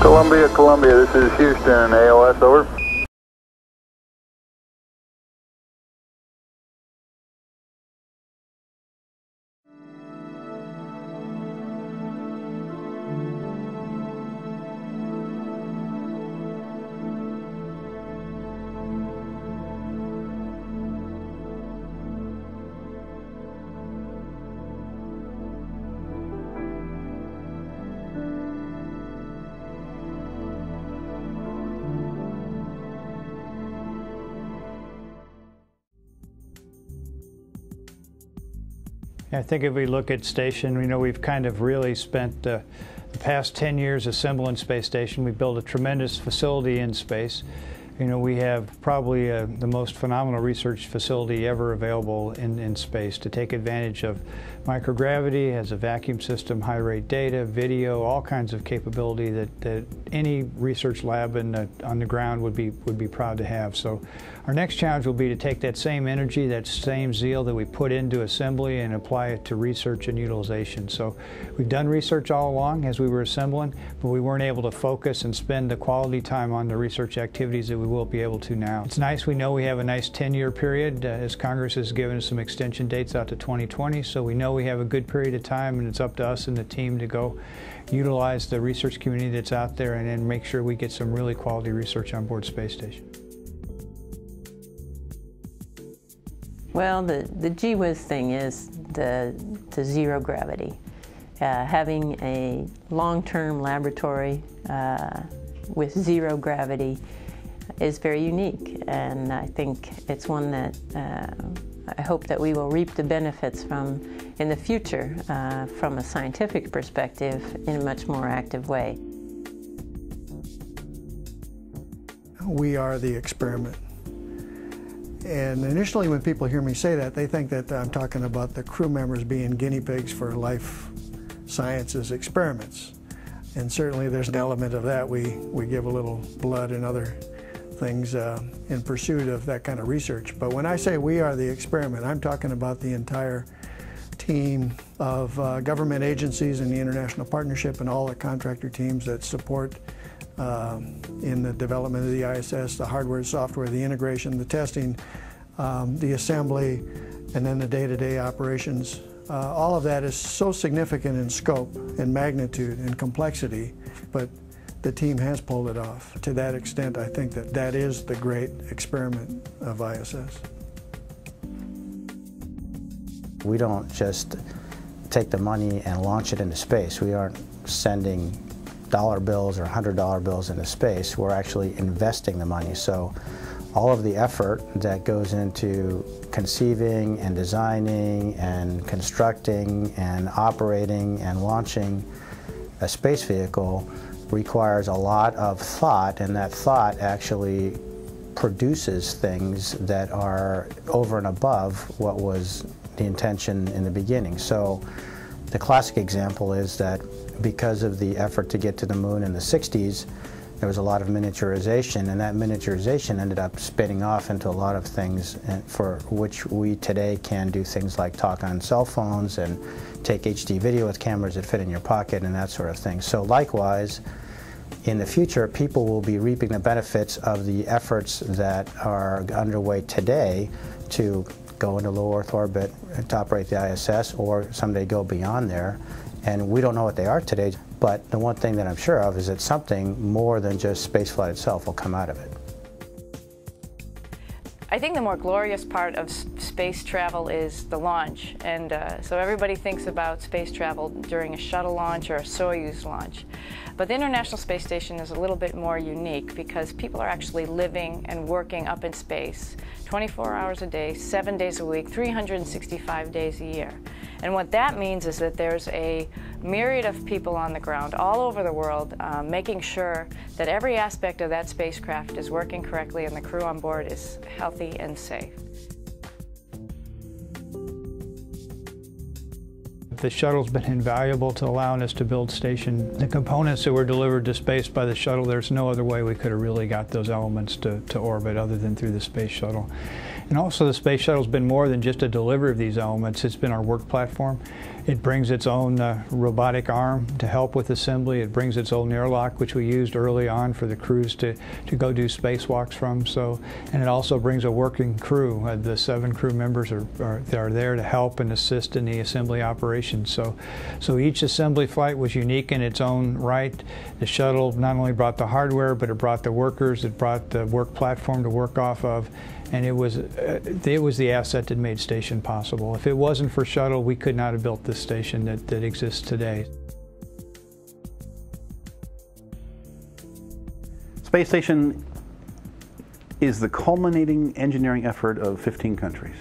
Columbia, Columbia, this is Houston, AOS, over. I think if we look at Station, we've kind of really spent the past 10 years assembling Space Station. We built a tremendous facility in space. We have probably the most phenomenal research facility ever available in space to take advantage of microgravity, has a vacuum system, high rate data, video, all kinds of capability that any research lab on the ground would be proud to have. So our next challenge will be to take that same energy, that same zeal that we put into assembly and apply it to research and utilization. So we've done research all along as we were assembling, but we weren't able to focus and spend the quality time on the research activities that we will be able to now. It's nice we know we have a nice 10-year period as Congress has given us some extension dates out to 2020, so we know we have a good period of time, and it's up to us and the team to go utilize the research community that's out there and then make sure we get some really quality research on board Space Station. Well, the gee-whiz thing is the zero gravity. Having a long-term laboratory with zero gravity is very unique, and I think it's one that I hope that we will reap the benefits from in the future from a scientific perspective in a much more active way. We are the experiment. And initially when people hear me say that, they think that I'm talking about the crew members being guinea pigs for life sciences experiments. And certainly there's an element of that. We give a little blood and other things in pursuit of that kind of research. But when I say we are the experiment, I'm talking about the entire team of government agencies and the international partnership and all the contractor teams that support in the development of the ISS, the hardware, software, the integration, the testing, the assembly, and then the day-to-day operations. All of that is so significant in scope and magnitude and complexity, but the team has pulled it off. To that extent, I think that that is the great experiment of ISS. We don't just take the money and launch it into space. We aren't sending dollar bills or $100 bills into space. We're actually investing the money. So all of the effort that goes into conceiving and designing and constructing and operating and launching a space vehicle requires a lot of thought, and that thought actually produces things that are over and above what was the intention in the beginning. So the classic example is that because of the effort to get to the moon in the 60s, there was a lot of miniaturization, and that miniaturization ended up spinning off into a lot of things for which we today can do things like talk on cell phones and take HD video with cameras that fit in your pocket and that sort of thing. So likewise, in the future, people will be reaping the benefits of the efforts that are underway today to go into low Earth orbit to operate the ISS, or someday go beyond there. And we don't know what they are today, but the one thing that I'm sure of is that something more than just spaceflight itself will come out of it. I think the more glorious part of space travel is the launch, and so everybody thinks about space travel during a shuttle launch or a Soyuz launch. But the International Space Station is a little bit more unique because people are actually living and working up in space 24 hours a day, 7 days a week, 365 days a year. And what that means is that there's a myriad of people on the ground all over the world making sure that every aspect of that spacecraft is working correctly and the crew on board is healthy and safe. The shuttle's been invaluable to allowing us to build Station. The components that were delivered to space by the shuttle, there's no other way we could have really got those elements to orbit other than through the space shuttle. And also the space shuttle's been more than just a delivery of these elements. It's been our work platform. It brings its own robotic arm to help with assembly. It brings its own airlock, which we used early on for the crews to go do spacewalks from. So, and it also brings a working crew. The 7 crew members are there to help and assist in the assembly operations. So each assembly flight was unique in its own right. The shuttle not only brought the hardware, but it brought the workers, it brought the work platform to work off of, and it was the asset that made station possible. If it wasn't for shuttle, we could not have built this station that exists today. Space Station is the culminating engineering effort of 15 countries.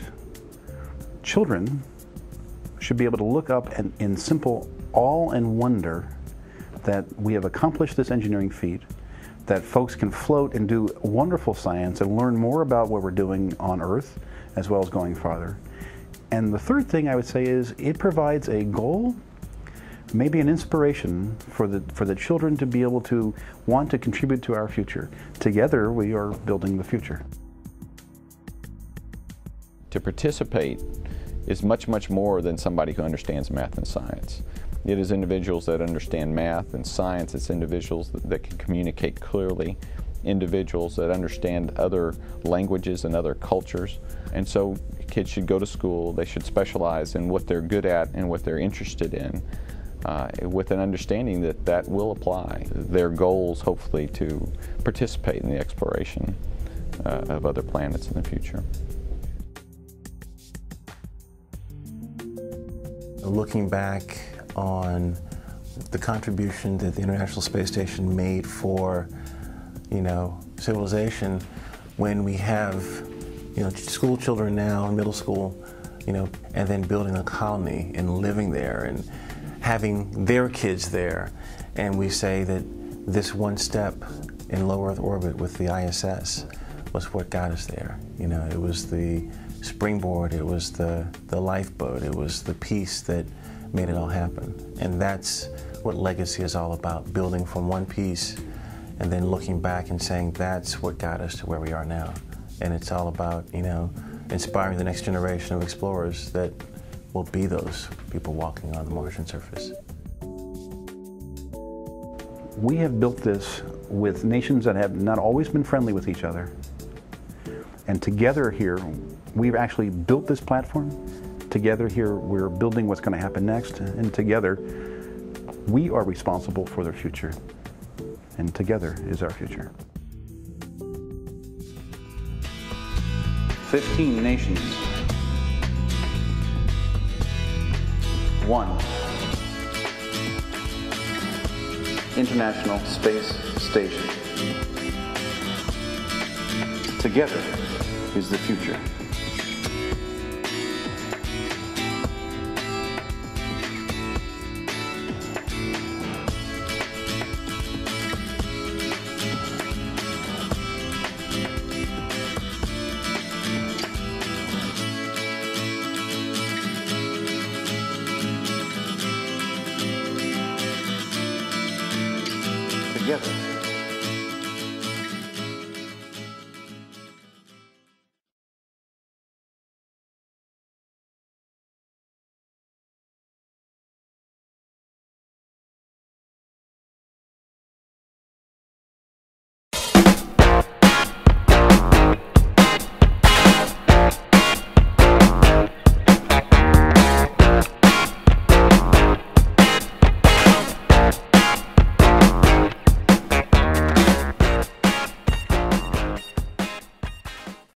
Children should be able to look up and in simple awe and wonder that we have accomplished this engineering feat, that folks can float and do wonderful science and learn more about what we're doing on Earth, as well as going farther. And the third thing I would say is it provides a goal, maybe an inspiration for the children to be able to want to contribute to our future. Together, we are building the future. To participate is much, much more than somebody who understands math and science. It is individuals that understand math and science. It's individuals that can communicate clearly, individuals that understand other languages and other cultures. And so kids should go to school. They should specialize in what they're good at and what they're interested in, with an understanding that that will apply. Their goals, hopefully, to participate in the exploration of other planets in the future. Looking back on the contribution that the International Space Station made for, civilization, when we have, school children now in middle school, and then building a colony and living there and having their kids there, and we say that this one step in low Earth orbit with the ISS was what got us there. It was the springboard, it was the lifeboat, it was the piece that made it all happen. And that's what legacy is all about, building from one piece and then looking back and saying that's what got us to where we are now. And it's all about, inspiring the next generation of explorers that will be those people walking on the Martian surface. We have built this with nations that have not always been friendly with each other. And together here, we've actually built this platform. Together here, we're building what's going to happen next. And together, we are responsible for their future. And together is our future. 15 nations. 1 International Space Station. Together is the future. Together